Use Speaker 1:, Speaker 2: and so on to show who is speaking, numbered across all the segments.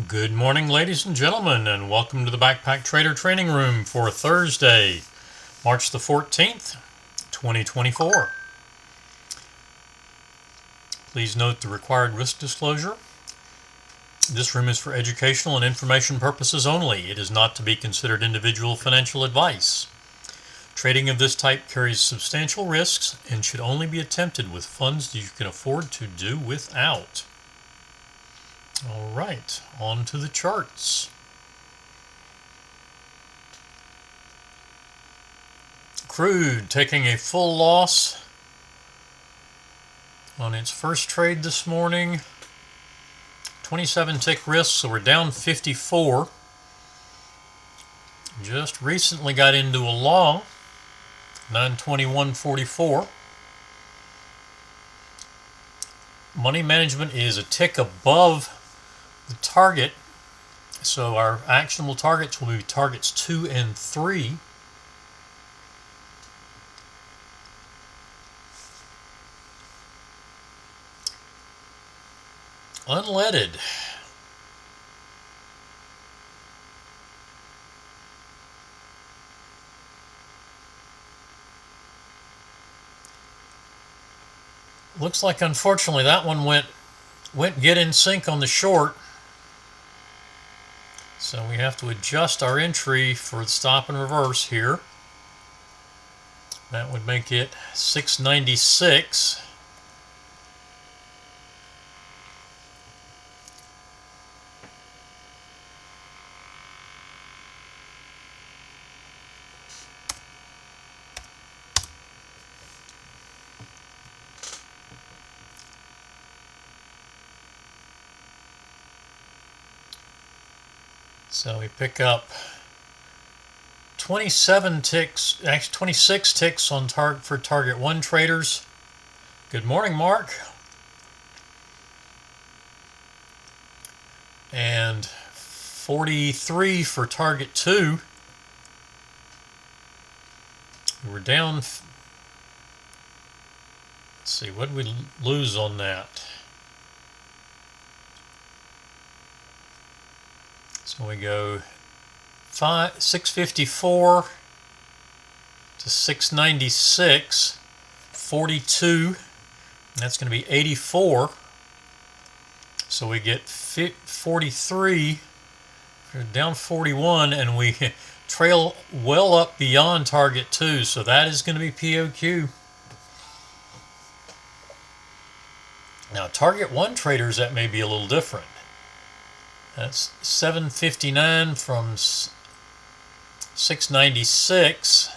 Speaker 1: Good morning, ladies and gentlemen, and welcome to the Backpack Trader Training Room for Thursday, March the 14th, 2024. Please note the required risk disclosure. This room is for educational and information purposes only. It is not to be considered individual financial advice. Trading of this type carries substantial risks and should only be attempted with funds that you can afford to do without. All right, on to the charts. Crude taking a full loss on its first trade this morning. 27 tick risk, so we're down 54. Just recently got into a long, 921.44. Money management is a tick above the target, so our actionable targets will be targets 2 and 3. Unleaded. Looks like unfortunately that one went get in sync on the short. So we have to adjust our entry for the stop and reverse here. That would make it 696. So we pick up 27 ticks, actually 26 ticks on for target 1 traders. Good morning, Mark. And 43 for target 2. We're down. Let's see, what did we lose on that? So we go 654 to 696, 42. That's going to be 84. So we get 43. We're down 41, and we trail well up beyond target 2. So that is going to be POQ. Now, target 1 traders, that may be a little different. That's 759 from 696.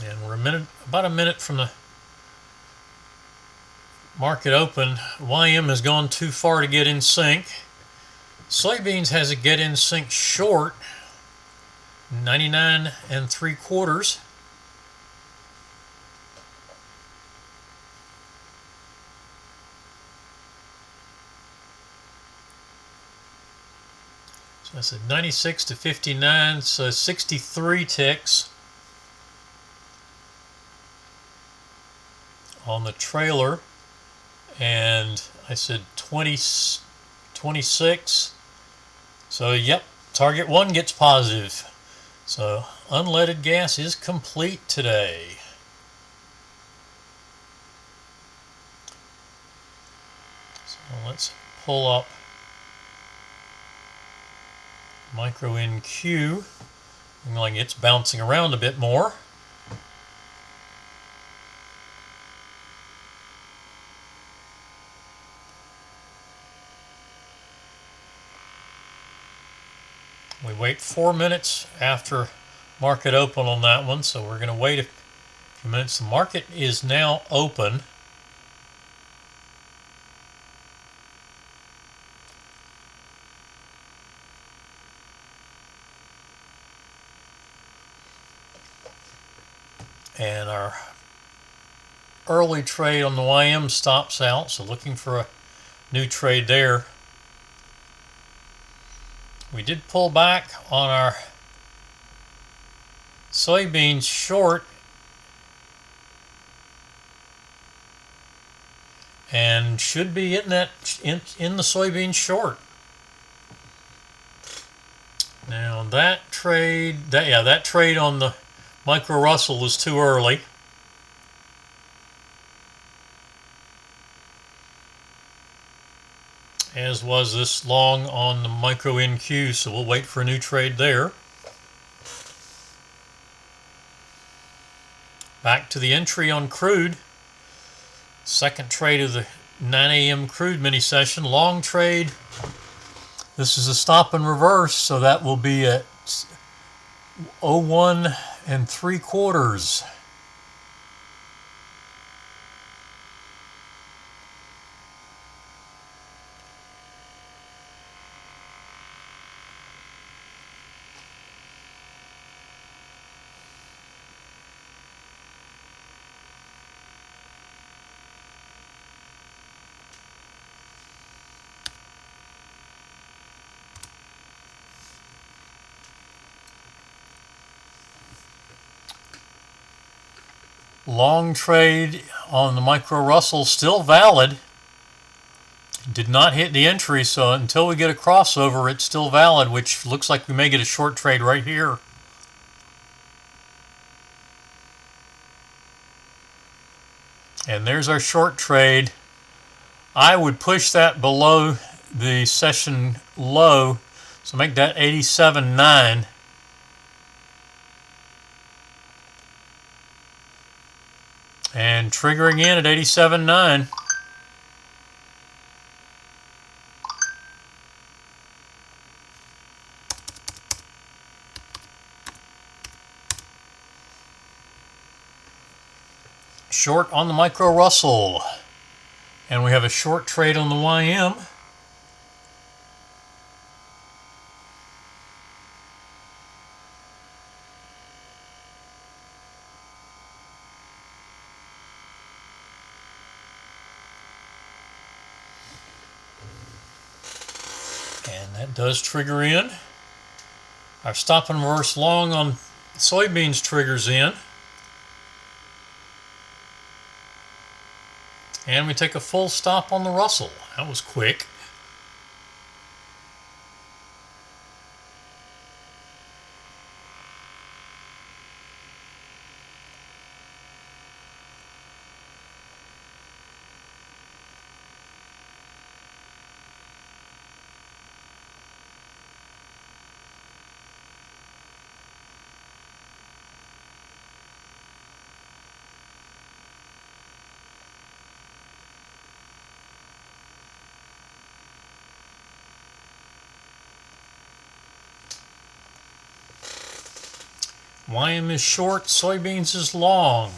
Speaker 1: And we're about a minute from the market open. YM has gone too far to get in sync. Soybeans has a get in sync short, 99 3/4. I said 96 to 59, so 63 ticks on the trailer, and I said 26. So yep, target 1 gets positive. So unleaded gas is complete today. So let's pull up Micro NQ. Looking like it's bouncing around a bit more. We wait 4 minutes after market open on that one, so we're going to wait a few minutes. The market is now open. And our early trade on the YM stops out, so looking for a new trade there. We did pull back on our soybeans short and should be in that in the soybean short. Now that trade, that trade on the micro Russell was too early. As was this long on the micro NQ, so we'll wait for a new trade there. Back to the entry on crude. Second trade of the 9 a.m. crude mini session. Long trade. This is a stop and reverse, so that will be at 01 3/4. Long trade on the micro Russell still valid. Did not hit the entry, so until we get a crossover, it's still valid, which looks like we may get a short trade right here. And there's our short trade. I would push that below the session low, so make that 87.9. And triggering in at 87.9. Short on the micro Russell. And we have a short trade on the YM. And that does trigger in. Our stop and reverse long on soybeans triggers in. And we take a full stop on the Russell. That was quick. YM is short, soybeans is long.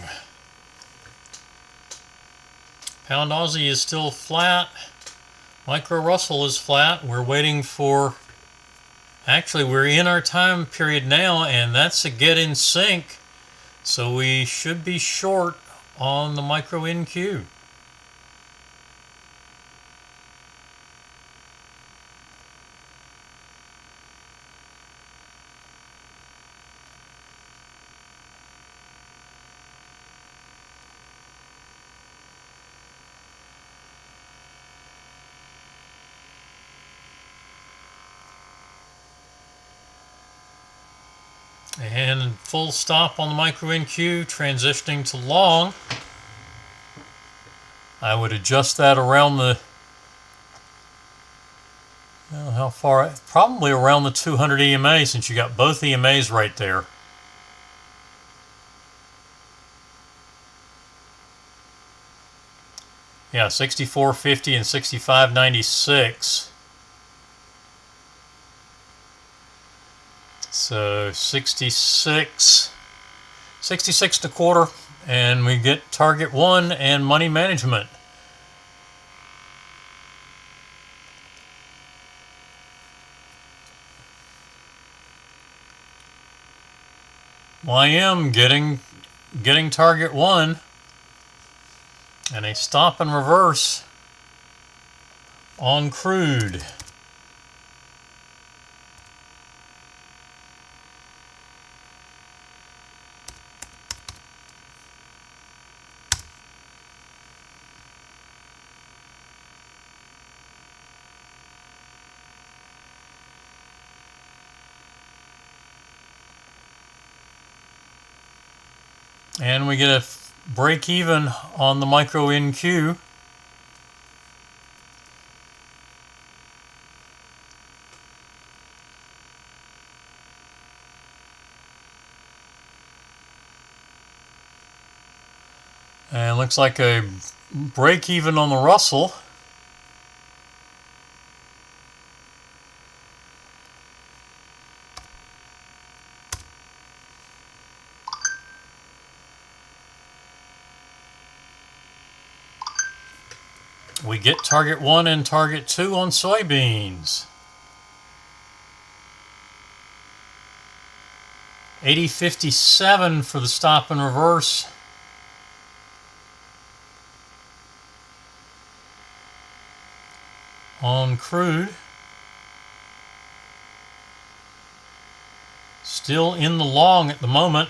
Speaker 1: Pound Aussie is still flat. Micro Russell is flat. We're waiting for, actually we're in our time period now, and that's a get in sync. So we should be short on the micro NQ. And full stop on the micro NQ, transitioning to long. I would adjust that around the, well, how far? Probably around the 200 EMA, since you got both EMAs right there. Yeah, 64.50 and 65.96. So 66 1/4, and we get target 1 and money management. YM getting target 1 and a stop and reverse on crude. And we get a break even on the micro NQ. And looks like a break even on the Russell. We get target 1 and target 2 on soybeans. 80.57 for the stop and reverse. On crude. Still in the long at the moment.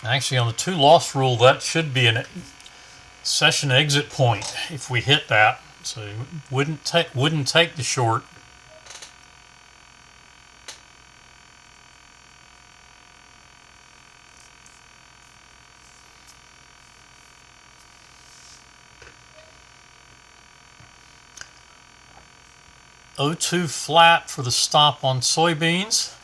Speaker 1: Actually, on the 2 loss rule, that should be a session exit point if we hit that. So wouldn't take the short. O2 flat for the stop on soybeans.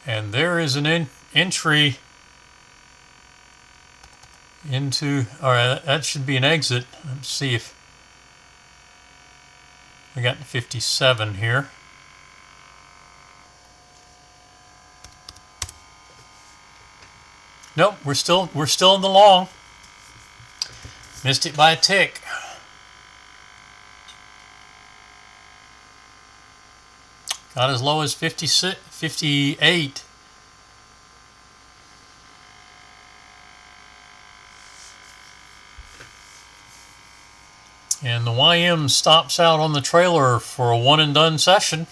Speaker 1: And there is an entry into, or that should be an exit. Let's see if we got 57 here. Nope, we're still in the long. Missed it by a tick. Got as low as 58. And the YM stops out on the trailer for a one and done session.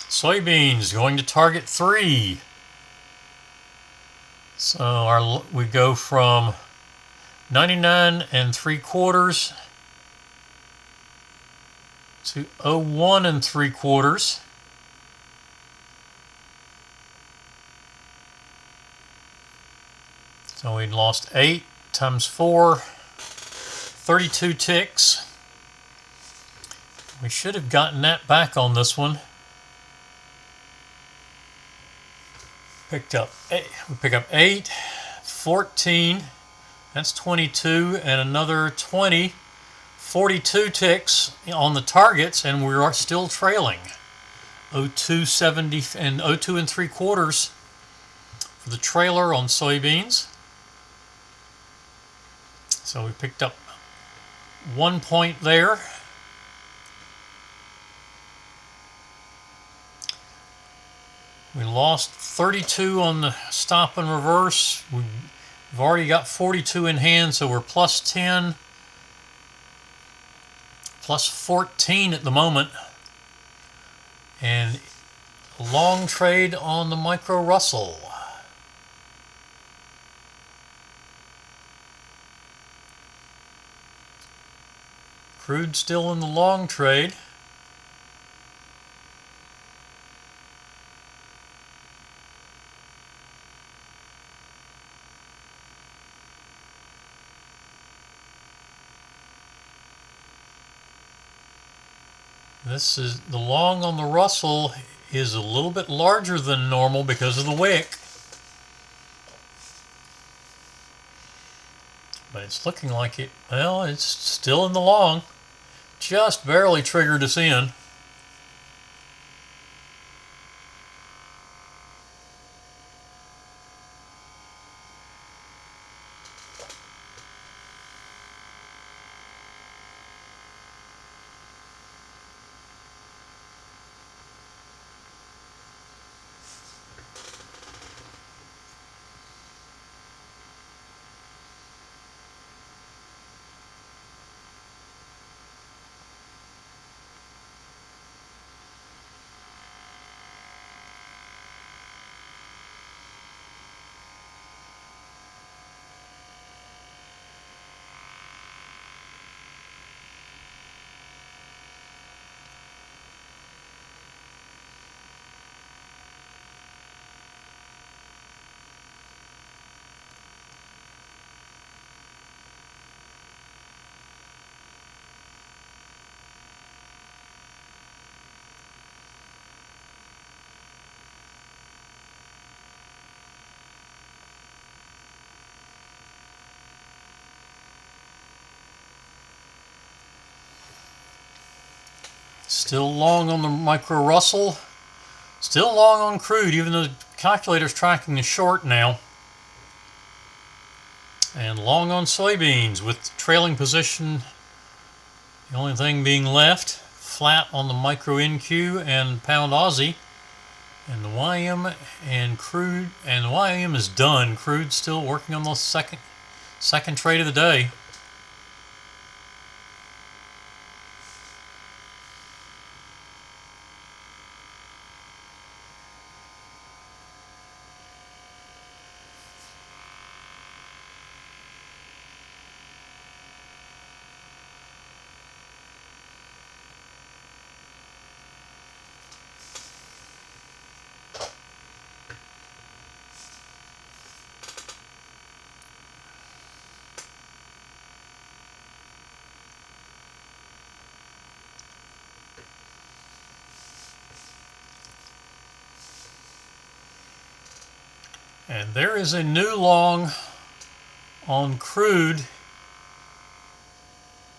Speaker 1: Soybeans going to target 3. So we go from 99 3/4 to 01 3/4. So we lost 8 times 4, 32 ticks. We should have gotten that back on this one. We pick up 8, 14, that's 22, and another 20, 42 ticks on the targets, and we are still trailing. 02.70 and 02 3/4 for the trailer on soybeans. So we picked up 1 point there. We lost 32 on the stop and reverse. We've already got 42 in hand, so we're plus 10, plus 14 at the moment. And a long trade on the micro Russell. Crude still in the long trade. This is the long on the Russell is a little bit larger than normal because of the wick. But it's looking like it, well, it's still in the long. Just barely triggered us in. Still long on the micro Russell. Still long on crude, even though the calculator's tracking the short now. And long on soybeans with the trailing position. The only thing being left, flat on the micro NQ and pound Aussie. And the YM and crude, and the YM is done. Crude's still working on the second trade of the day. And there is a new long on crude.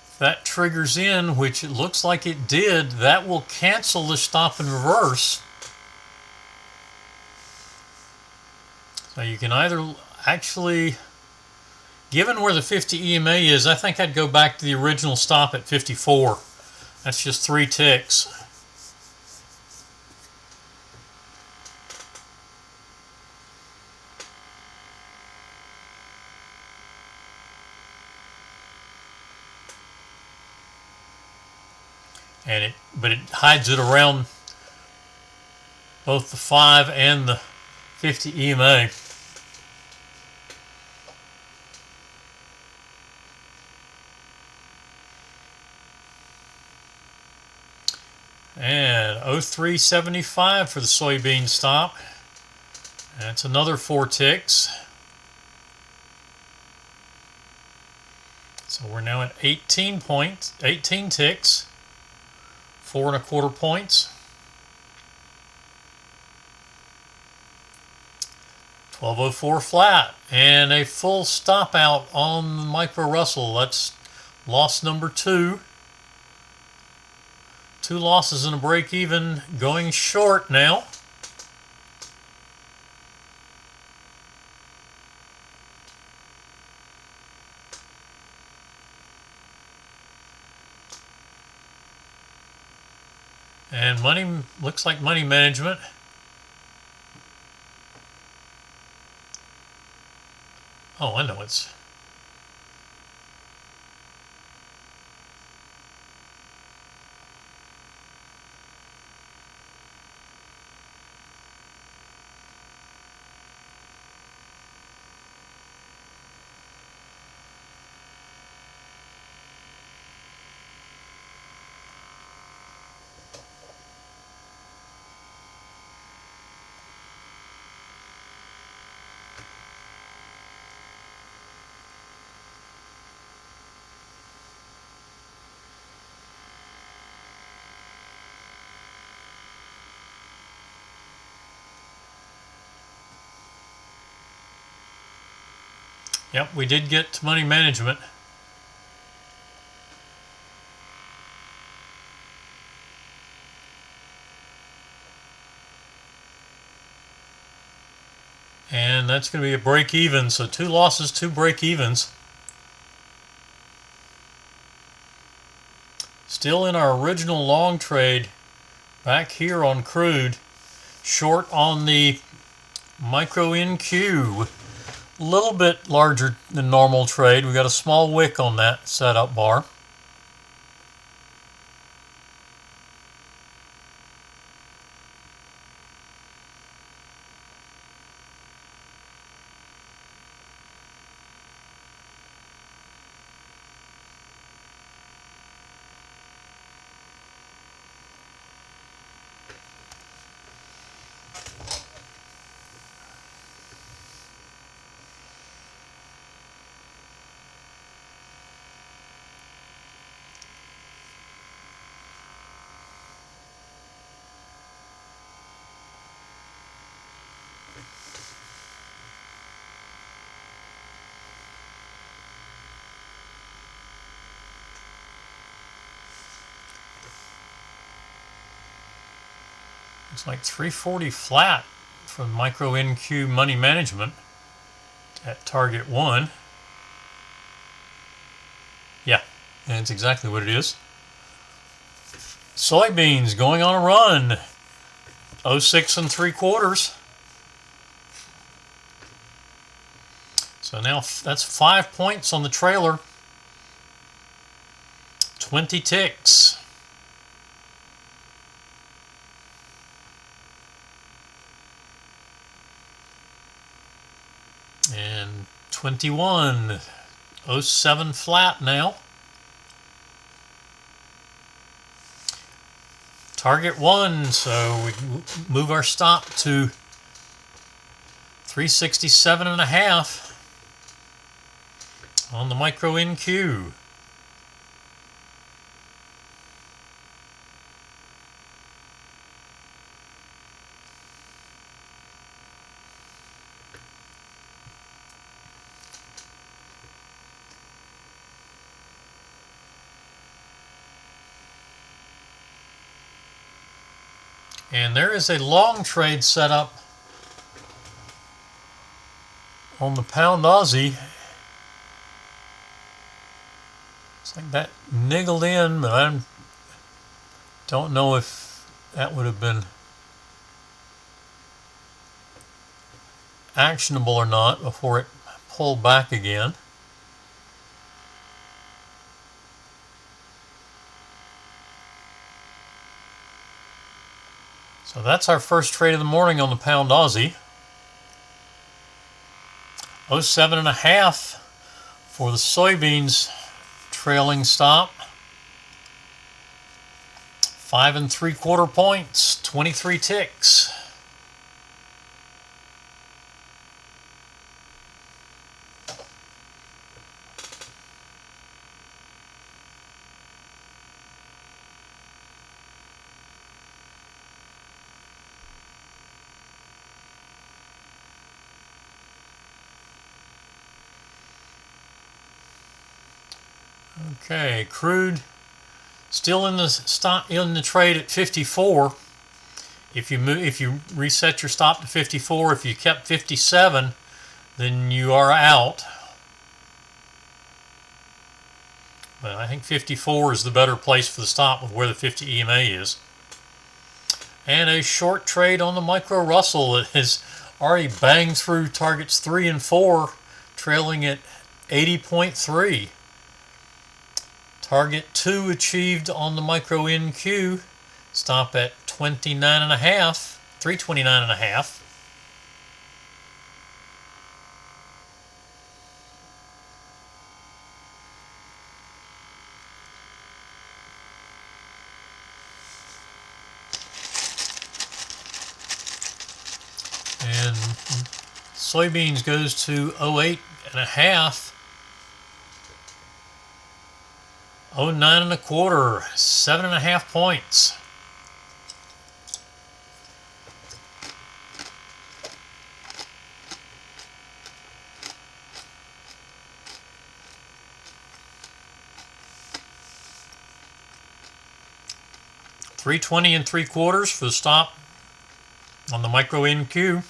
Speaker 1: If that triggers in, which it looks like it did, that will cancel the stop and reverse. So you can either actually, given where the 50 EMA is, I think I'd go back to the original stop at 54. That's just 3 ticks. But it hides it around both the 5 and the 50 EMA. And 0375 for the soybean stop. That's another 4 ticks. So we're now at 18 ticks. 4 1/4 points. 1204 flat and a full stop out on the micro Russell. That's loss number 2. 2 losses and a break even, going short now. And money, looks like money management. Oh, I know it's. Yep, we did get to money management. And that's going to be a break even, so 2 losses, 2 break evens. Still in our original long trade back here on crude, short on the micro NQ. A little bit larger than normal trade. We got a small wick on that setup bar. It's like 340 flat for micro NQ money management at target 1. Yeah, and it's exactly what it is. Soybeans going on a run. 06 3/4. So now that's 5 points on the trailer. 20 ticks. And 21. 07 flat now. Target 1, so we move our stop to 367.5 on the micro NQ. And there is a long trade set up on the pound Aussie. It's like that niggled in, but I don't know if that would have been actionable or not before it pulled back again. So that's our first trade of the morning on the pound Aussie. 07.5 for the soybeans trailing stop. 5 3/4 points, 23 ticks. Okay, crude still in the trade at 54. If you reset your stop to 54, if you kept 57, then you are out. But I think 54 is the better place for the stop with where the 50 EMA is. And a short trade on the micro Russell that has already banged through targets 3 and 4, trailing at 80.3. Target 2 achieved on the micro NQ. Stop at 29.5, 329.5. And soybeans goes to 08.5. 09 1/4, 7.5 points. $3.20 3/4 for the stop on the micro NQ.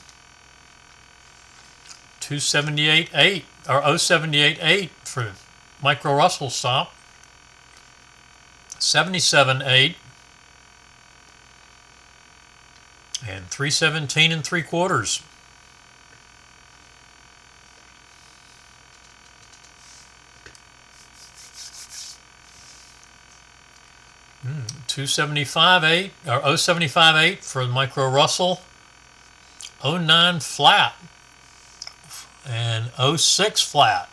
Speaker 1: 278.8 or 078.8 for micro Russell stop. 77.8 and 317 3/4. Mm, 275.8 or 075.8 for the micro Russell. 09 flat and 06 flat.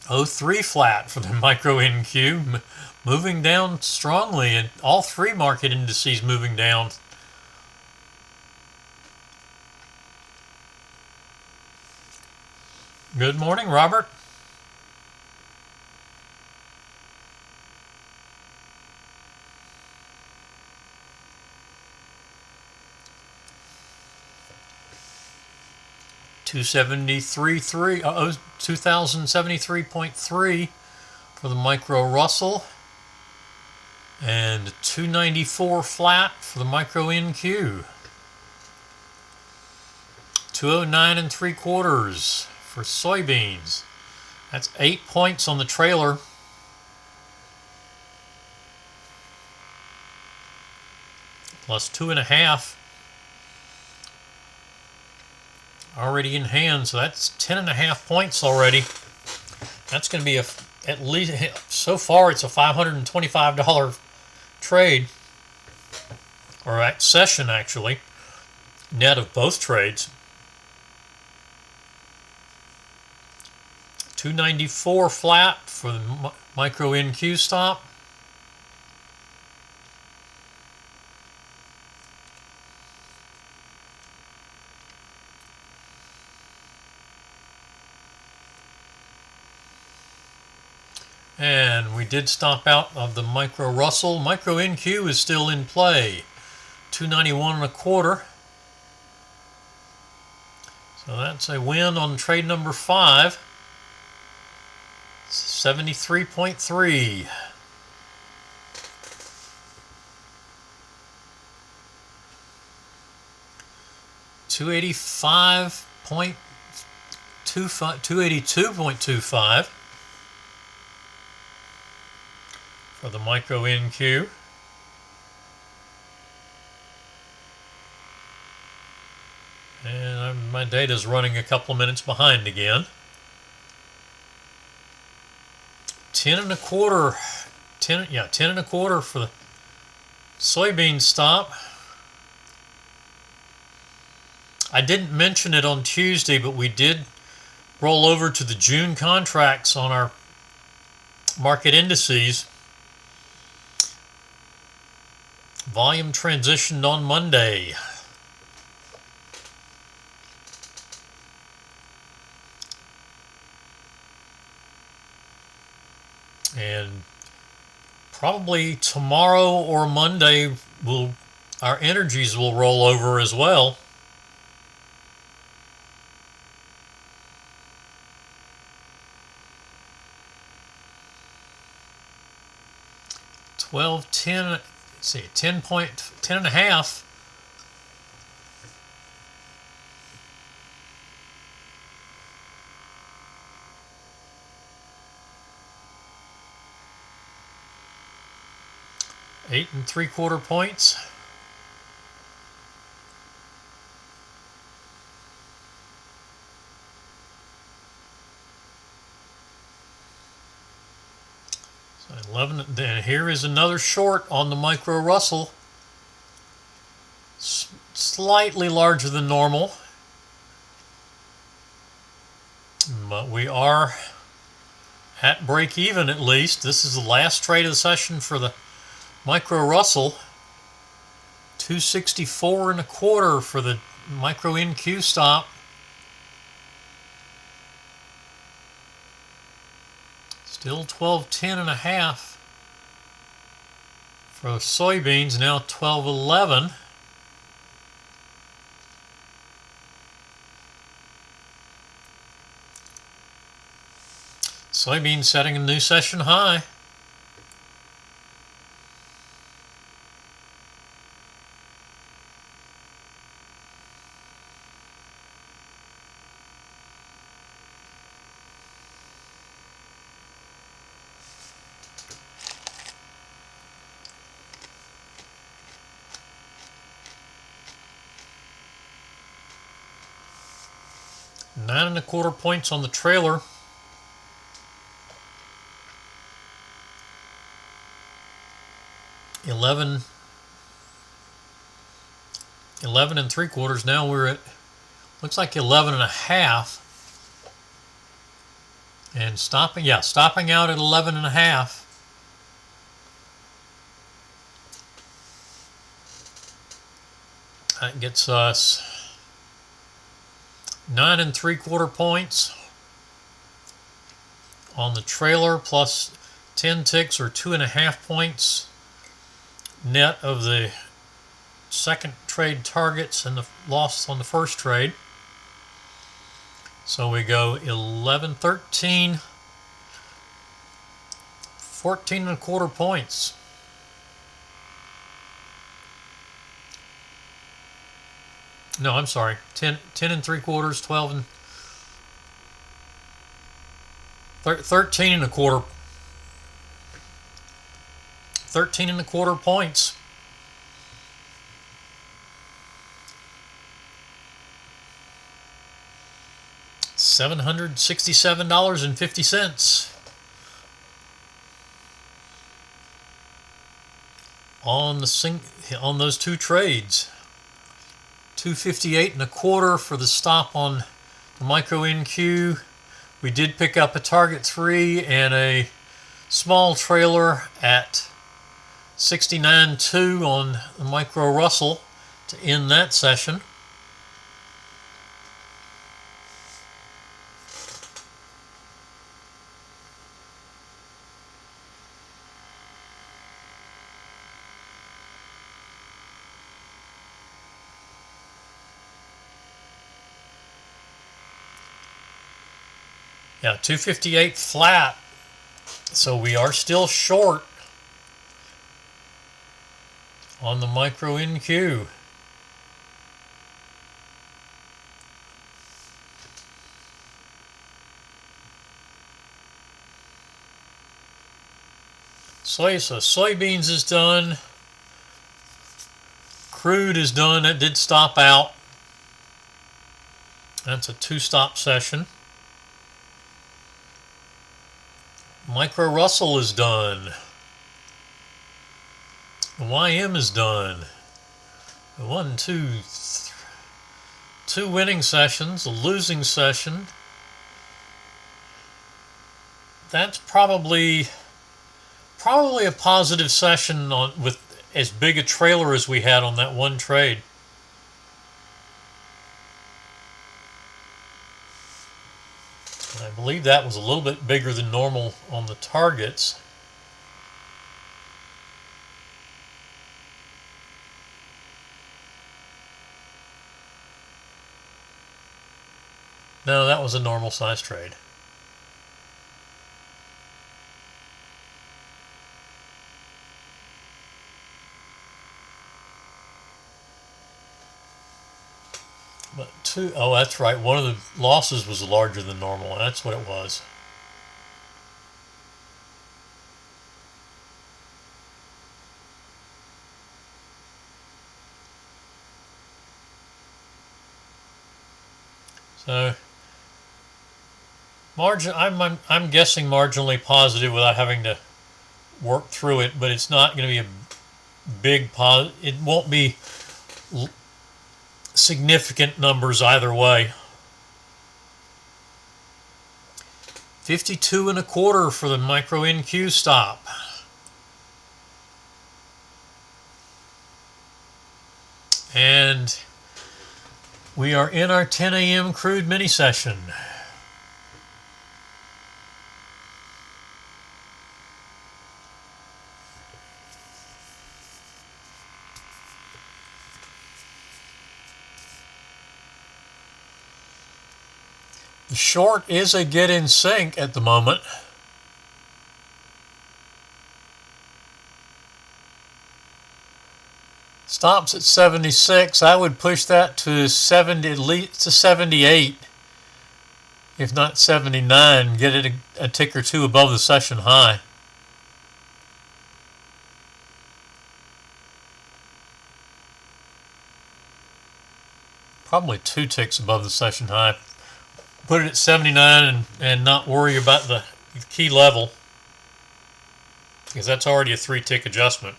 Speaker 1: 03 flat for the micro NQ, moving down strongly, and all three market indices moving down. Good morning, Robert. $2073.3 for the micro Russell, And 294 flat for the micro NQ. 209 3/4 for soybeans. That's 8 points on the trailer. Plus 2.5 already in hand, so that's 10.5 points already. That's going to be at least, so far it's a $525 trade, or session actually, net of both trades. 294 flat for the micro NQ stop. And we did stop out of the micro Russell. Micro NQ is still in play. 291 1/4. So that's a win on trade number 5. 73.3. $282.25 for the micro NQ. And my data's running a couple of minutes behind again. 10 1/4 for the soybean stop. I didn't mention it on Tuesday, but we did roll over to the June contracts on our market indices. Volume transitioned on Monday. And probably tomorrow or Monday our energies will roll over as well. Let's see, 10.5. $8 3/4 points. So 11. Then here is another short on the micro Russell. Slightly larger than normal, but we are at break even at least. This is the last trade of the session for the micro Russell. 264 1/4 for the micro NQ stop. Still 12.10 1/2 for soybeans. Now 12.11. Soybeans setting a new session high. Nine 1/4 points on the trailer. Eleven 3/4. Now we're at, looks like 11.5. And stopping out at 11.5. That gets us 9 3/4 points on the trailer, plus 10 ticks or 2.5 points net of the second trade targets and the loss on the first trade. So we go 11, 13, 14 1/4 points. No, I'm sorry. 10 and 3/4, 12 and 13 and a quarter. 13 and a quarter points. $767.50 on those two trades. 258 and a quarter for the stop on the micro NQ. We did pick up a target 3 and a small trailer at 69.2 on the micro Russell to end that session. Yeah, 258 flat. So we are still short on the micro NQ. So soybeans is done. Crude is done. It did stop out. That's a 2-stop session. Micro Russell is done. The YM is done. Two winning sessions, a losing session. That's probably a positive session with as big a trailer as we had on that one trade. I believe that was a little bit bigger than normal on the targets. No, that was a normal size trade. But oh, that's right. One of the losses was larger than normal. That's what it was. So I'm guessing marginally positive without having to work through it, but it's not going to be a big positive. It won't be significant numbers either way. 52 and a quarter for the micro NQ stop. And we are in our 10 a.m. crude mini session. The short is a get in sync at the moment. Stops at 76. I would push that to 70, at least to 78, if not 79. Get it a tick or two above the session high. Probably 2 ticks above the session high. Put it at 79 and not worry about the key level, because that's already a 3-tick adjustment.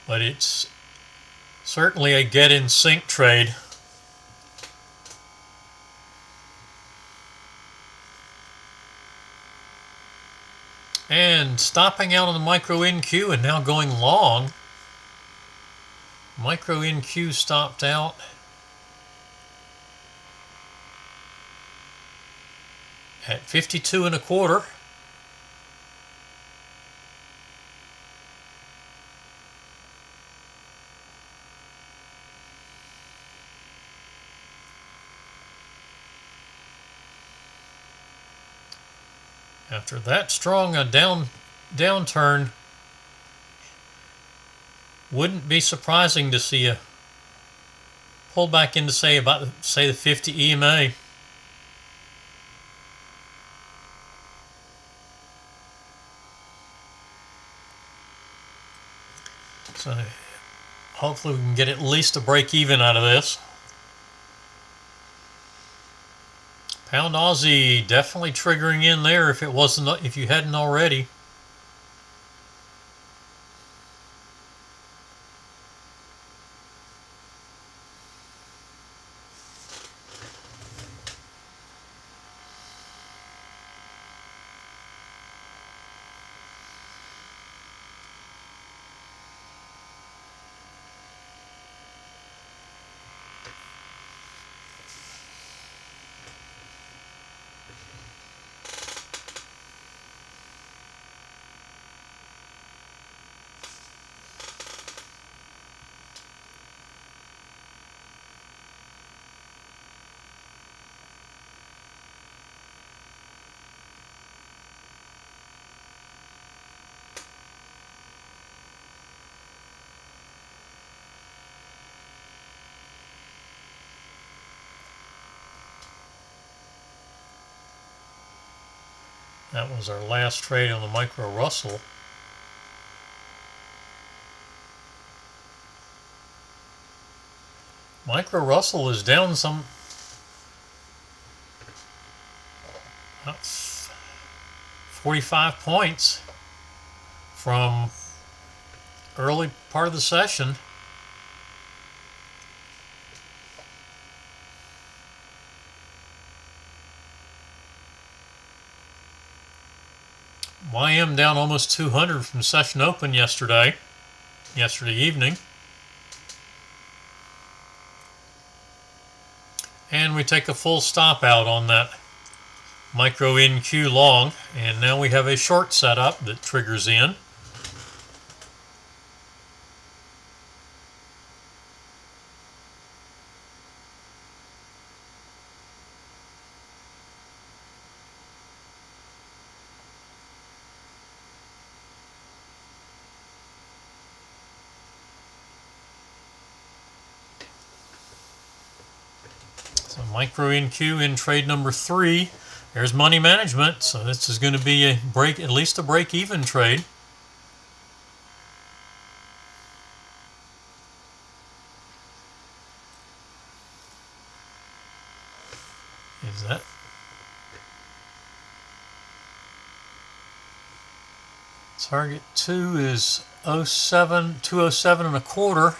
Speaker 1: But it's certainly a get in sync trade. And stopping out on the micro NQ and now going long. Micro NQ stopped out at 52 and a quarter. After that strong a downturn, wouldn't be surprising to see a pullback into say the 50 EMA. So hopefully we can get at least a break even out of this. Pound Aussie definitely triggering in there if you hadn't already. That was our last trade on the Micro Russell. Micro Russell is down some, about 45 points from early part of the session. YM down almost 200 from session open yesterday evening. And we take a full stop out on that micro NQ long, and now we have a short setup that triggers in. So micro NQ in trade number 3. There's money management, so this is going to be at least a break-even trade. Is that? Target 2 is 207 and a quarter.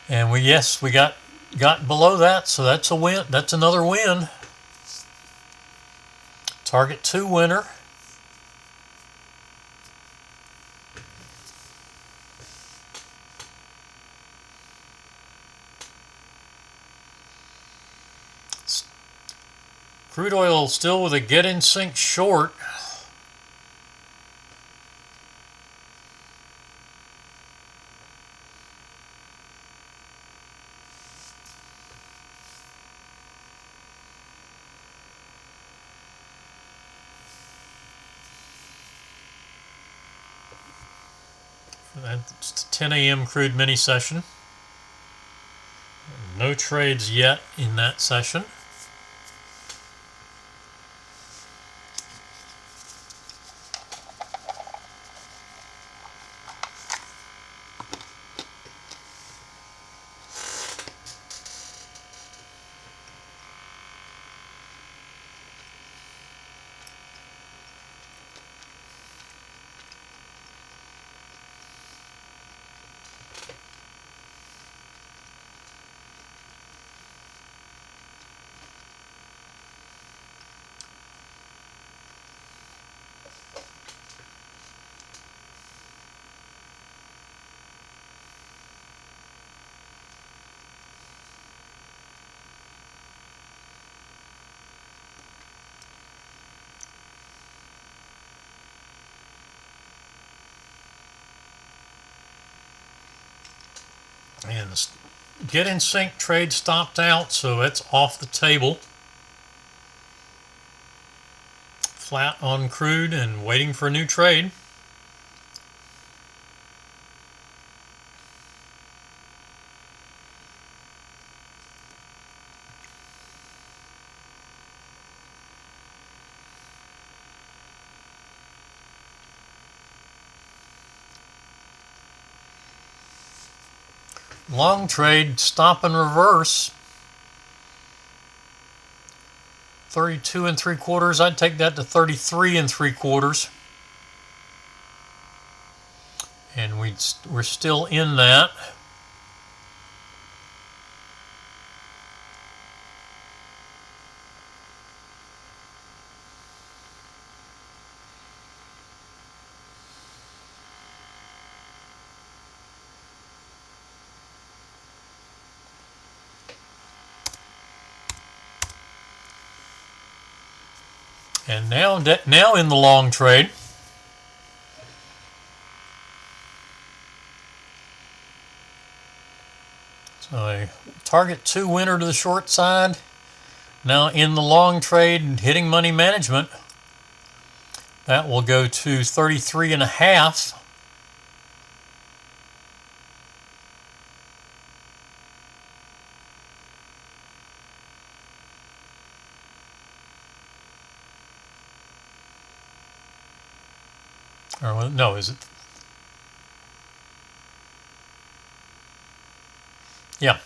Speaker 1: And we got below that, so that's a win. That's another win. Target 2 winner. Crude oil still with a get in sync short. That's the 10 a.m. crude mini session. No trades yet in that session. And the get in sync trade stopped out, so it's off the table. flat on crude and waiting for a new trade. Long trade, stop and reverse. 32 3/4. I'd take that to 33 3/4. And we're still in that. And now in the long trade. So a target 2 winner to the short side. Now in the long trade, hitting money management. That will go to 33 1/2. Or no, is it? Yeah,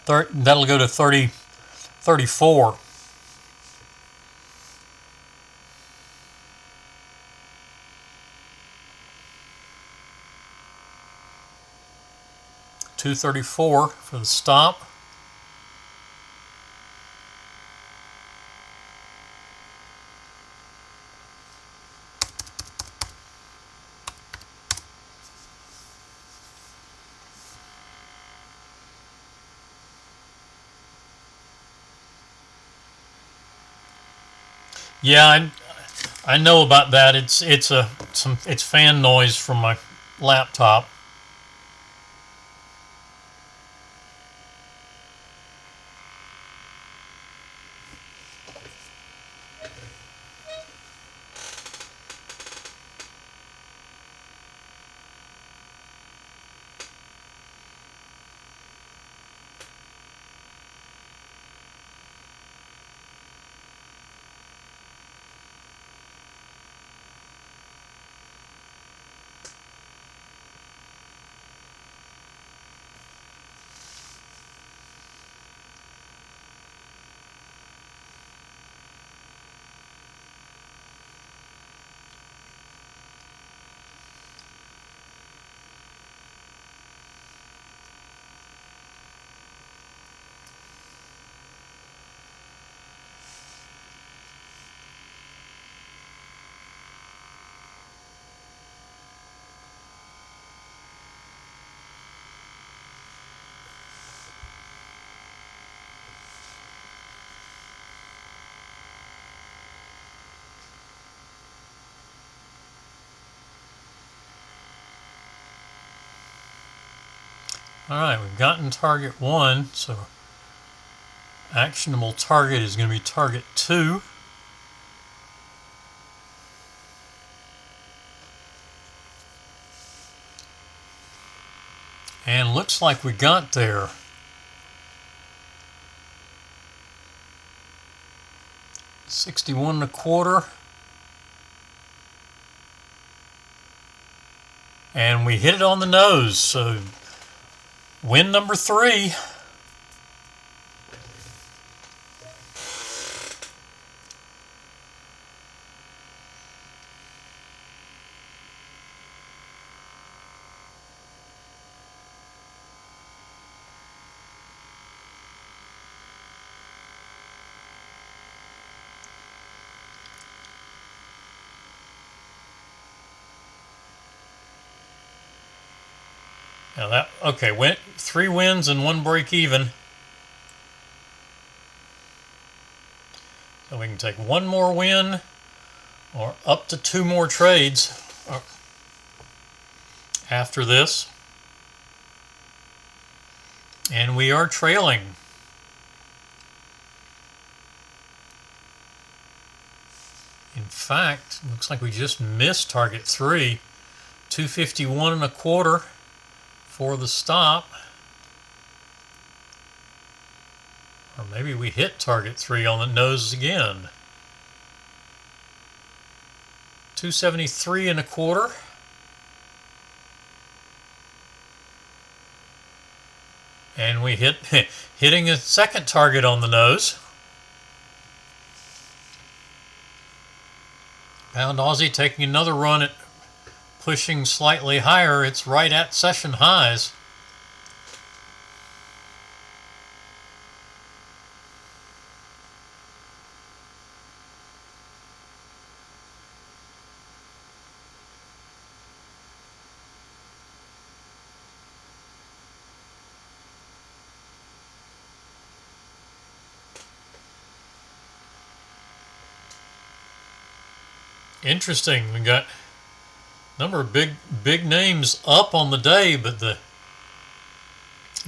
Speaker 1: that'll go to 34. $234 for the stop. Yeah, I know about that. It's fan noise from my laptop. Alright, we've gotten target 1, so actionable target is going to be target 2. And looks like we got there. $61 1/4. And we hit it on the nose, so win number 3. Now that, okay, went 3 wins and 1 break even. So we can take 1 more win or up to 2 more trades after this. And we are trailing. In fact, looks like we just missed target 3. 251.25 for the stop. Or maybe we hit target 3 on the nose again. 273.25. And we hitting a second target on the nose. Pound Aussie taking another run at pushing slightly higher. It's right at session highs. Interesting. We got a number of big names up on the day, but the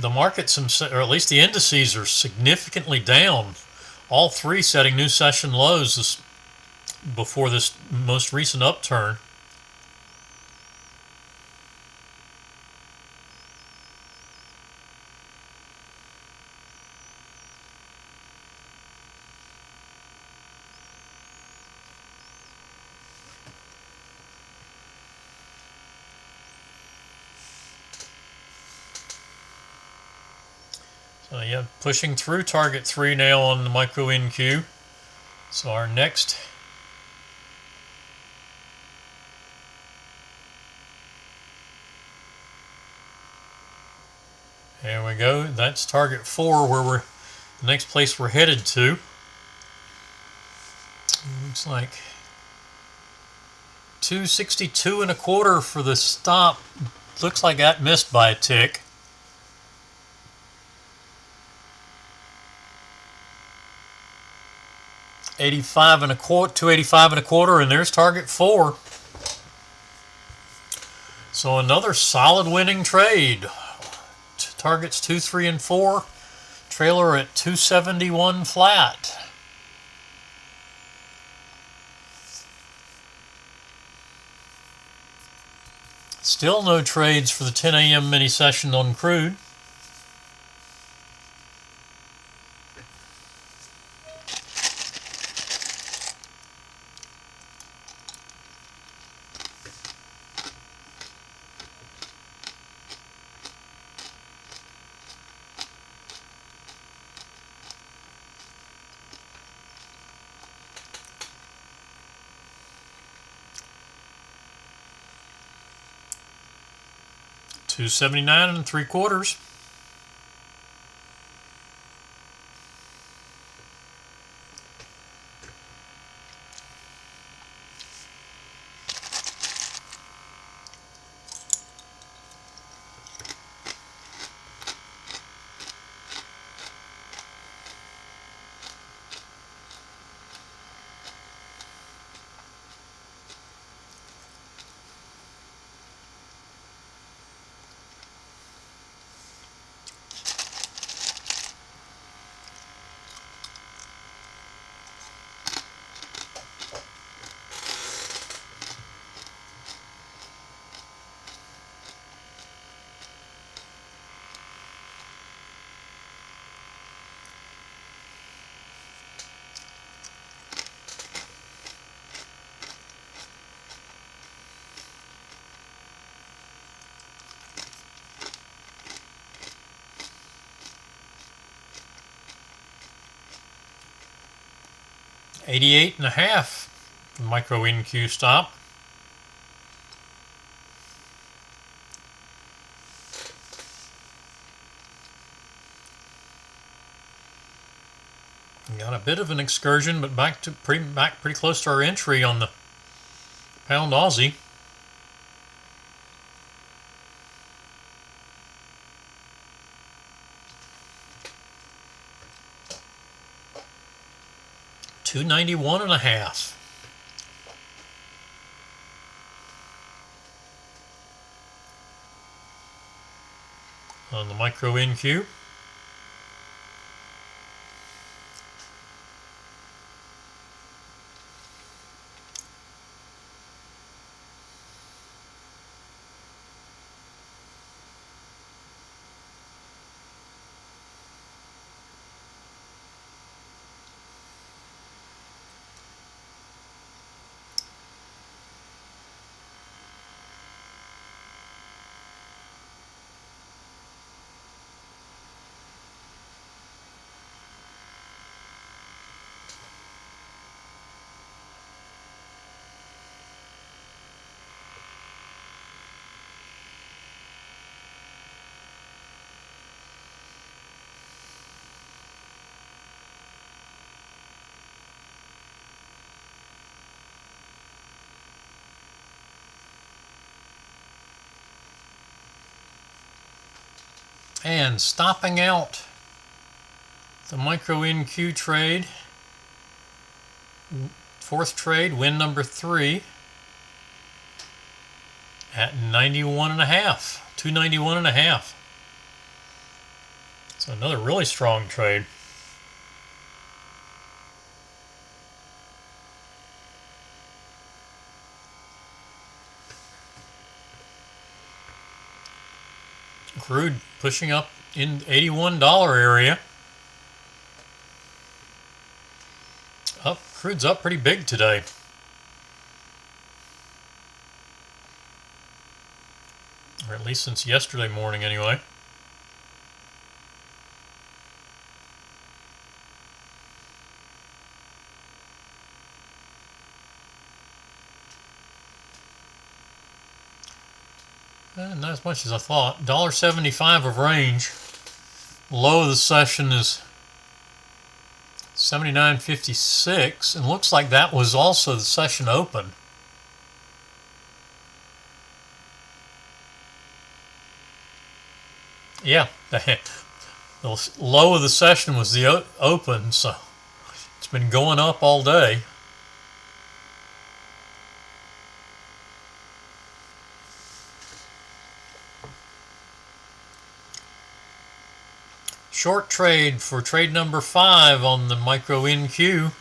Speaker 1: markets, or at least the indices, are significantly down. All three setting new session lows before this most recent upturn. So yeah, pushing through target 3 now on the micro NQ. So our next there we go. That's target 4, where the next place we're headed to. Looks like 262.25 for the stop. Looks like that missed by a tick. 285.25, and there's target 4. So another solid winning trade. Targets 2, 3, and 4. Trailer at 271 flat. Still no trades for the 10 a.m. mini session on crude. $279.75. $88.50 micro NQ stop. Got a bit of an excursion, but back pretty close to our entry on the pound Aussie. $291.50. On the micro NQ. And stopping out the micro NQ trade, fourth trade, win number 3 at 91.5, 291.5. So another really strong trade. Crude pushing up in $81 area. Crude's up pretty big today. Or at least since yesterday morning anyway. Not as much as I thought. $1.75 of range. Low of the session is 79.56, and looks like that was also the session open. Yeah, the low of the session was the open, so it's been going up all day. Short trade for trade number 5 on the micro NQ.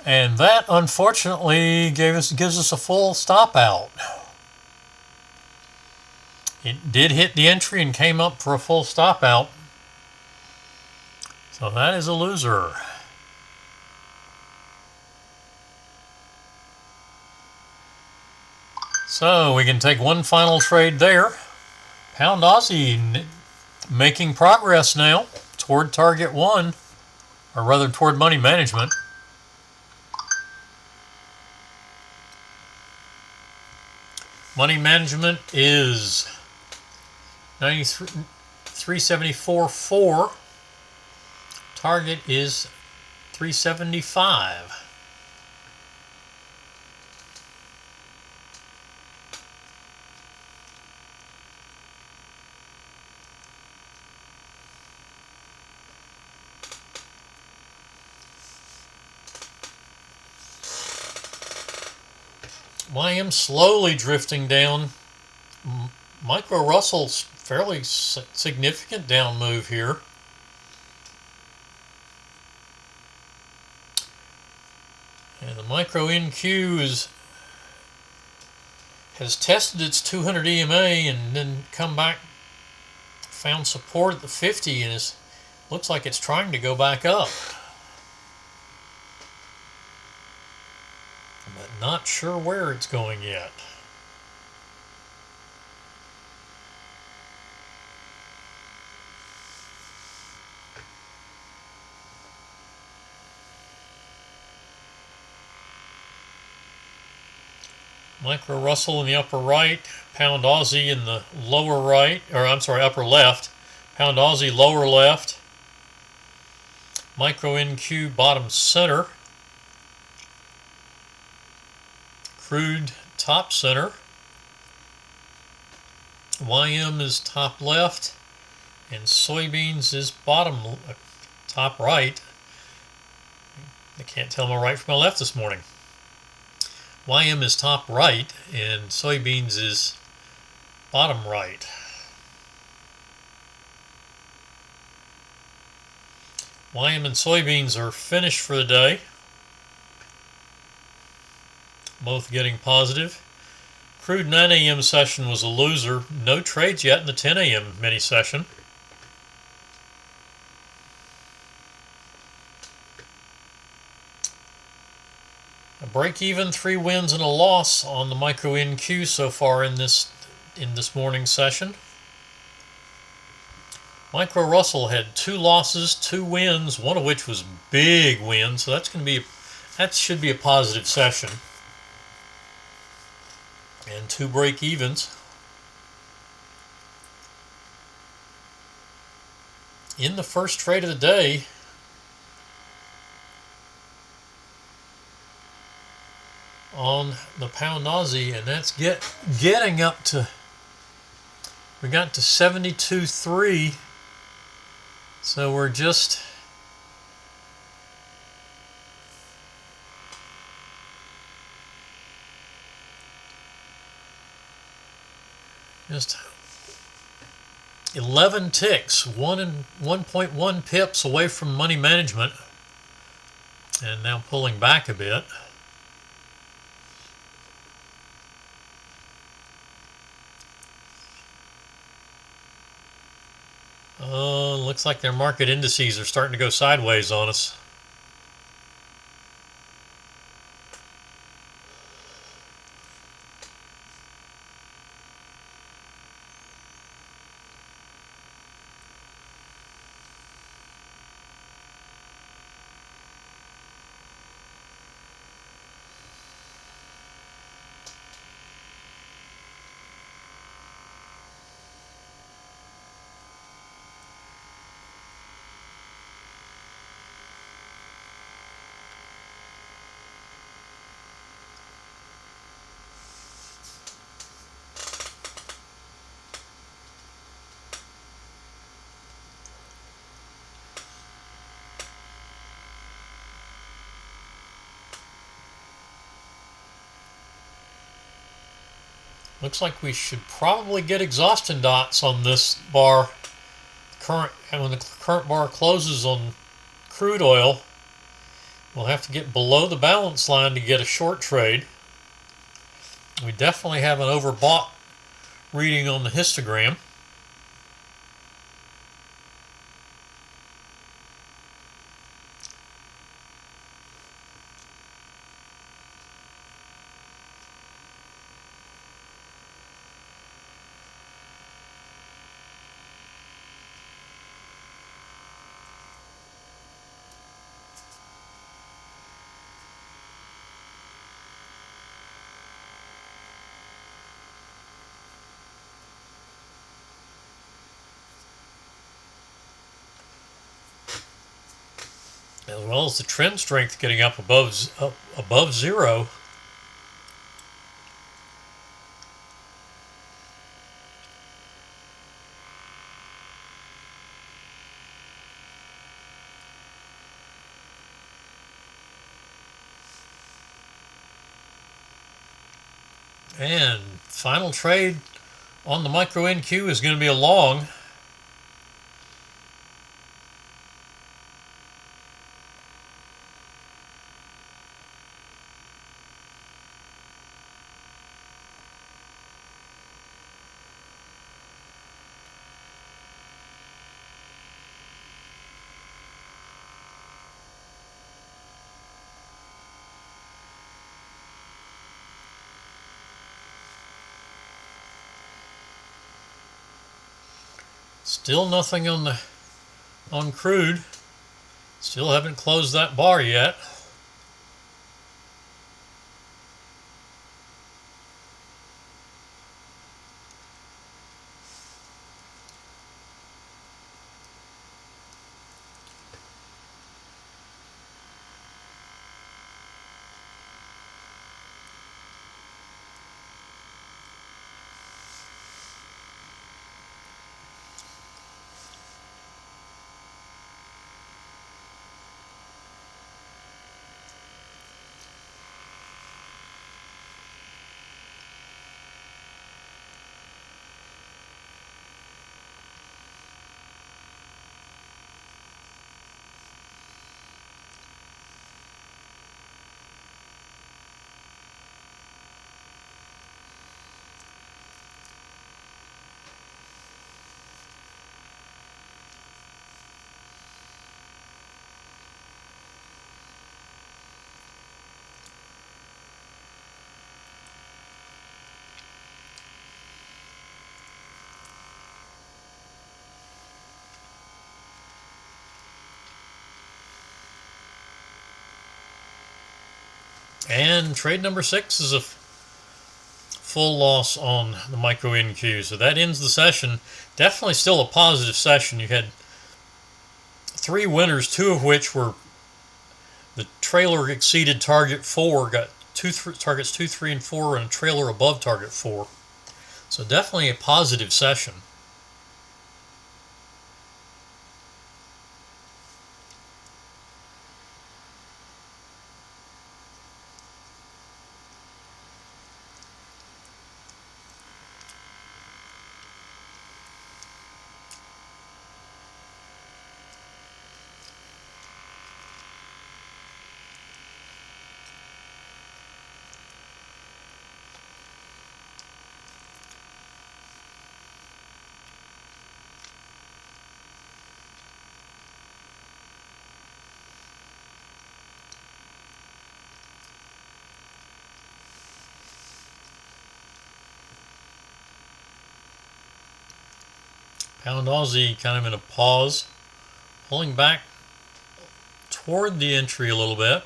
Speaker 1: And that, unfortunately, gives us a full stop out. It did hit the entry and came up for a full stop out. So that is a loser. So we can take one final trade there. Pound Aussie making progress now toward target 1, or rather toward money management. Money management is 374.4. Target is 375. YM slowly drifting down. Micro Russell's fairly significant down move here. And the micro NQ has tested its 200 EMA and then come back, found support at the 50, and looks like it's trying to go back up. But not sure where it's going yet. Micro Russell in the upper right, Pound Aussie in the lower right, or I'm sorry, upper left, Pound Aussie lower left, Micro NQ bottom center, Crude top center, YM is top left, and soybeans is top right. I can't tell my right from my left this morning. YM is top right, and soybeans is bottom right. YM and soybeans are finished for the day. Both getting positive. Crude 9 a.m. session was a loser. No trades yet in the 10 a.m. mini session. A break even, 3 wins and a loss on the micro NQ so far in this morning's session. Micro Russell had 2 losses, 2 wins, one of which was big win, so that should be a positive session. And 2 break evens. In the first trade of the day, on the pound Aussie, and that's getting up to, we got to 72.3, so we're just just 11 ticks, 1.1 pips away from money management, and now pulling back a bit. Looks like their market indices are starting to go sideways on us. Looks like we should probably get exhaustion dots on this bar. When the current bar closes on crude oil, we'll have to get below the balance line to get a short trade. We definitely have an overbought reading on the histogram. As well as the trend strength getting up above zero. And final trade on the micro NQ is going to be a long. Still nothing on crude. Still haven't closed that bar yet. And trade number 6 is a full loss on the micro NQ. So that ends the session. Definitely still a positive session. You had 3 winners, 2 of which were the trailer exceeded target 4, got targets 2, 3, and 4, and a trailer above target 4. So definitely a positive session. Pound Aussie kind of in a pause, pulling back toward the entry a little bit.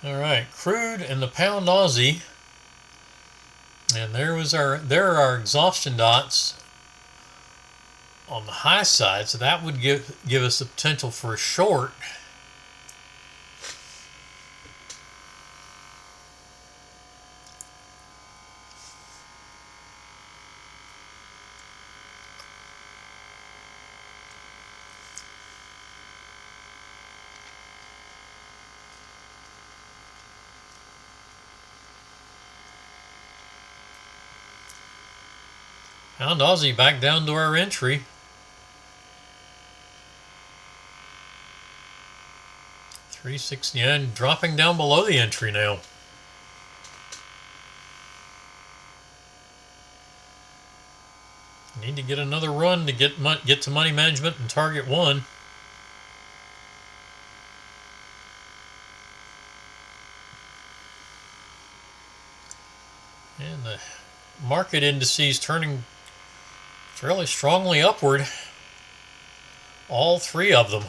Speaker 1: Alright, crude and the pound Aussie, and there are our exhaustion dots on the high side, so that would give us the potential for a short. Pound Aussie back down to our entry. $3.69, dropping down below the entry now. Need to get another run to get to money management and target 1. And the market indices turning fairly strongly upward. All 3 of them.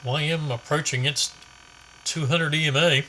Speaker 1: YM approaching its 200 EMA.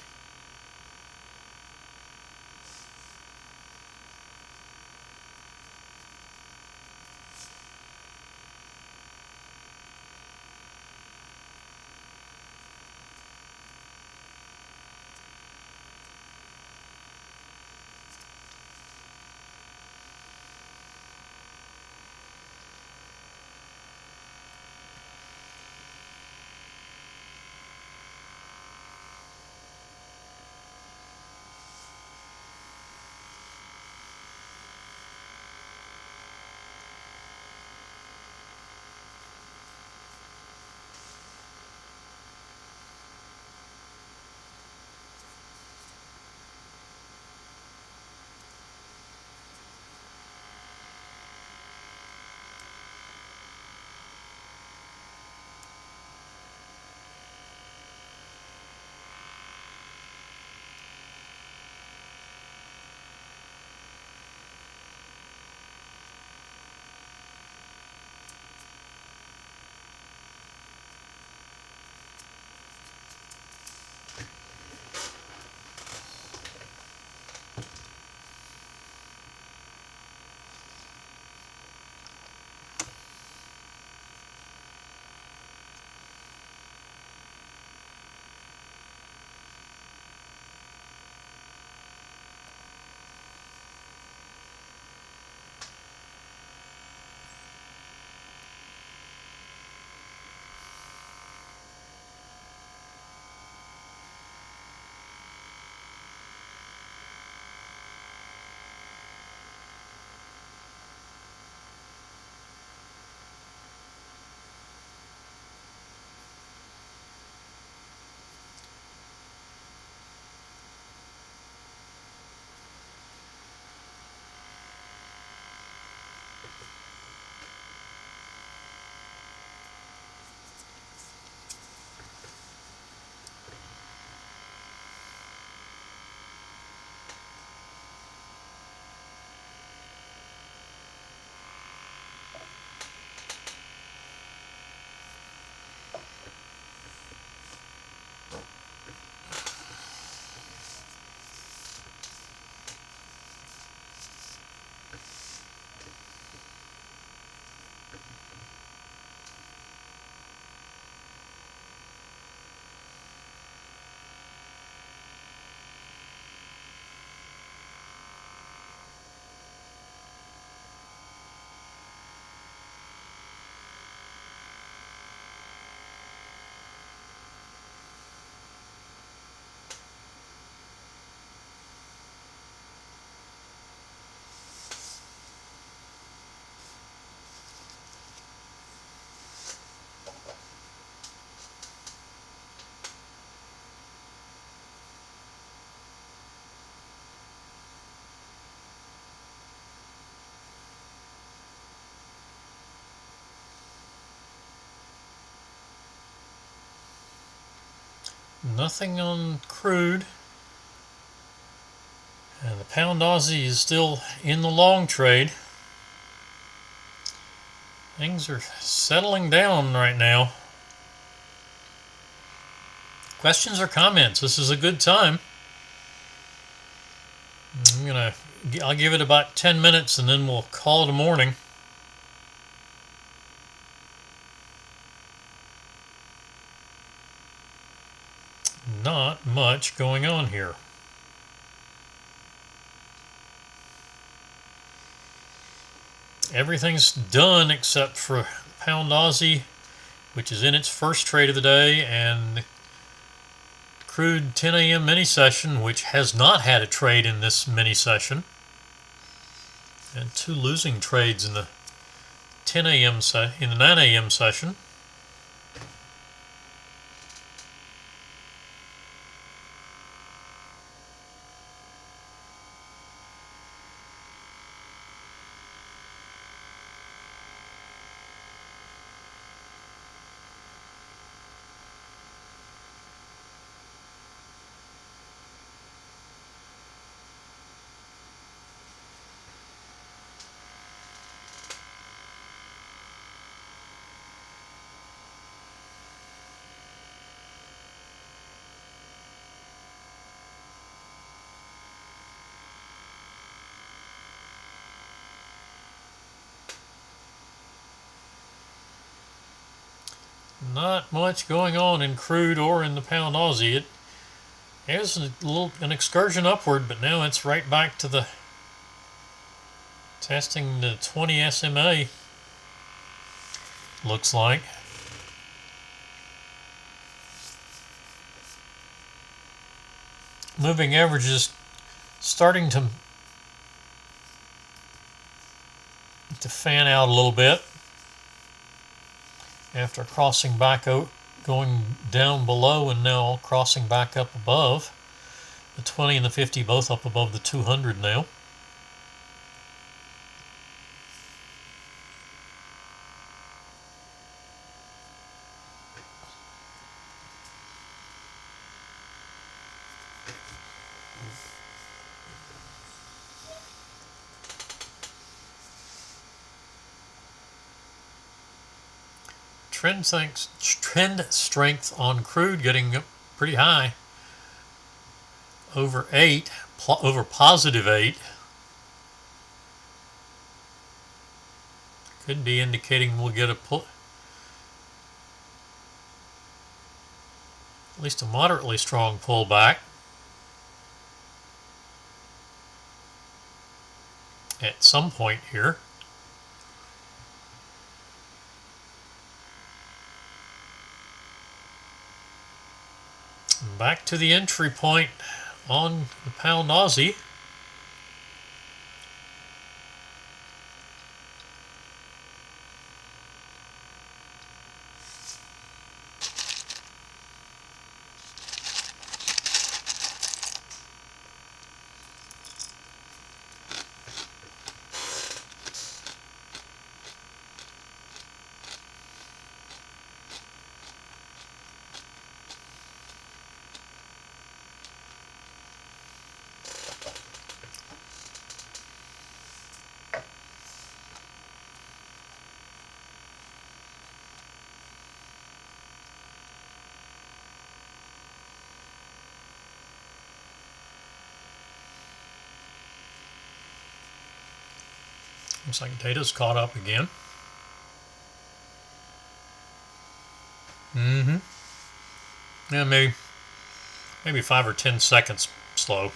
Speaker 1: Nothing on crude. And the pound Aussie is still in the long trade. Things are settling down right now. Questions or comments? This is a good time. I'll give it about 10 minutes and then we'll call it a morning. Not much going on here. Everything's done except for pound Aussie, which is in its first trade of the day, and crude 10 a.m. mini session, which has not had a trade in this mini session, and two losing trades in the 10 a.m. in the 9 a.m. session. Not much going on in crude or in the pound Aussie. It has an excursion upward, but now it's right back to the testing the 20 SMA. Looks like. Moving averages starting to fan out a little bit after crossing back out, going down below and now crossing back up above. The 20 and the 50 both up above the 200 now. Trend strength on crude getting up pretty high, over 8, over positive 8. Could be indicating we'll get at least a moderately strong pullback at some point here. Back to the entry point on the pound Aussie. Looks like data's caught up again. Yeah, maybe 5 or 10 seconds slow.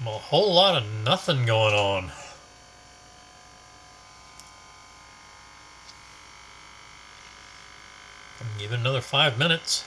Speaker 1: A whole lot of nothing going on. Give it another 5 minutes.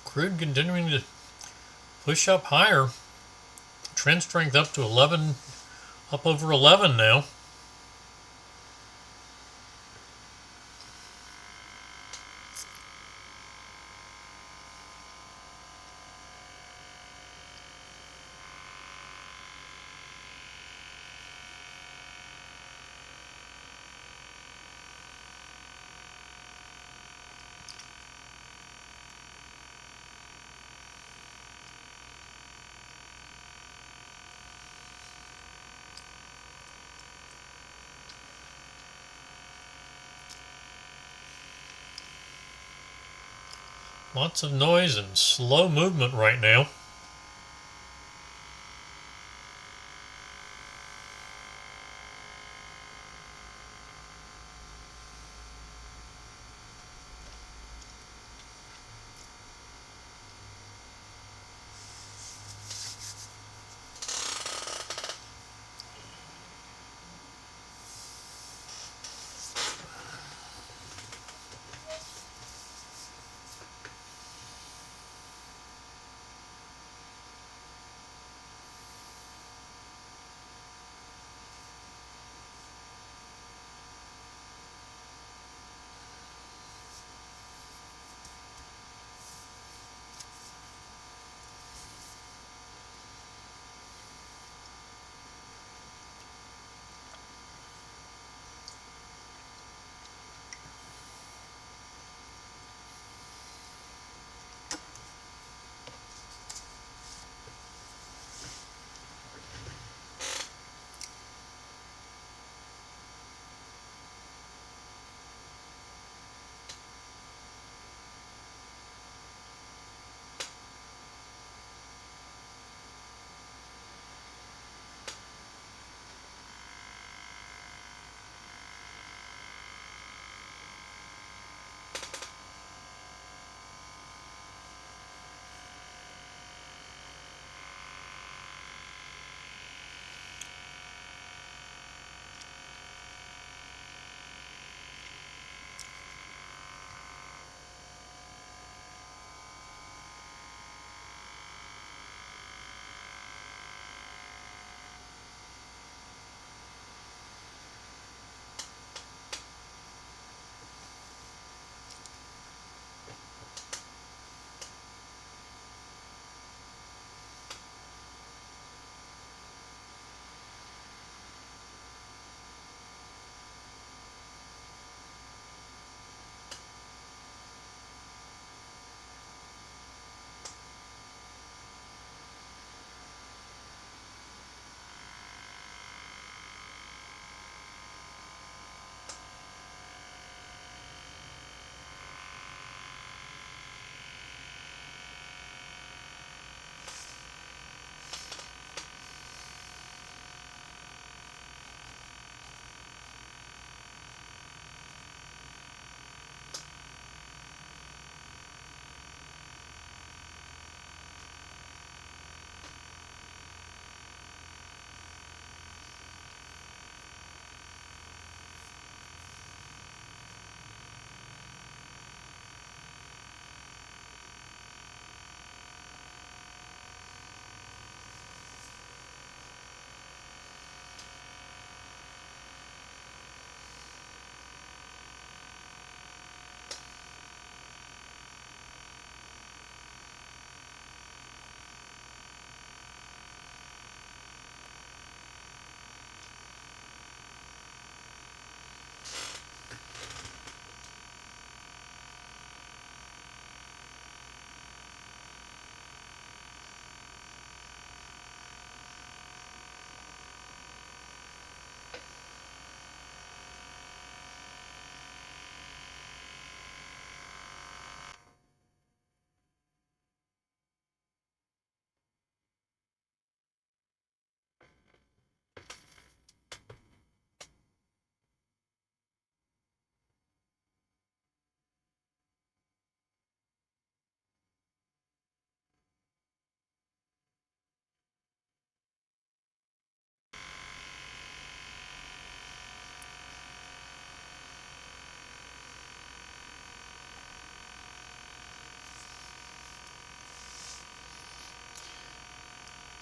Speaker 1: Crude continuing to push up higher. Trend strength up to 11, up over 11 now. Lots of noise and slow movement right now.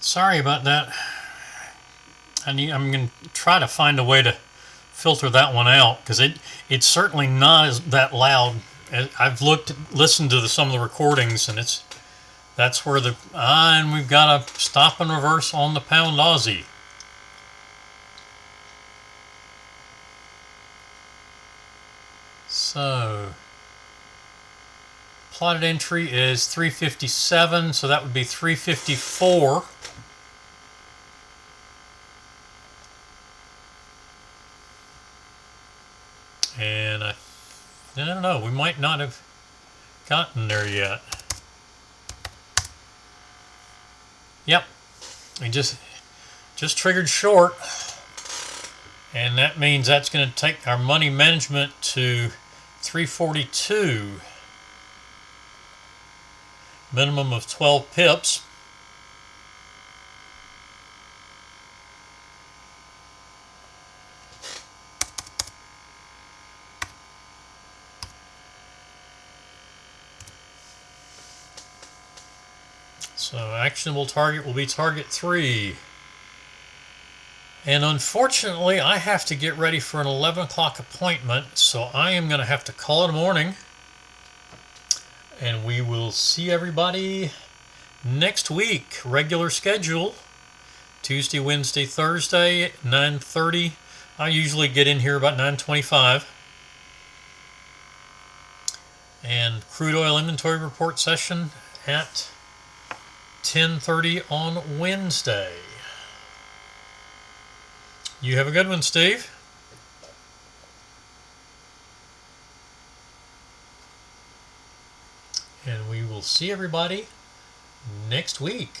Speaker 1: Sorry about that. I'm going to try to find a way to filter that one out, because it's certainly not that loud. I've listened to some of the recordings, and that's where and we've got a stop and reverse on the pound Aussie. So plotted entry is 357, so that would be 354. And I don't know, we might not have gotten there yet. Yep, we just triggered short, and that means that's going to take our money management to 342. Minimum of 12 pips. So actionable target will be target 3. And unfortunately, I have to get ready for an 11 o'clock appointment, so I am going to have to call it a morning. And we will see everybody next week. Regular schedule. Tuesday, Wednesday, Thursday at 9:30. I usually get in here about 9:25. And crude oil inventory report session at 10:30 on Wednesday. You have a good one, Steve. And we will see everybody next week.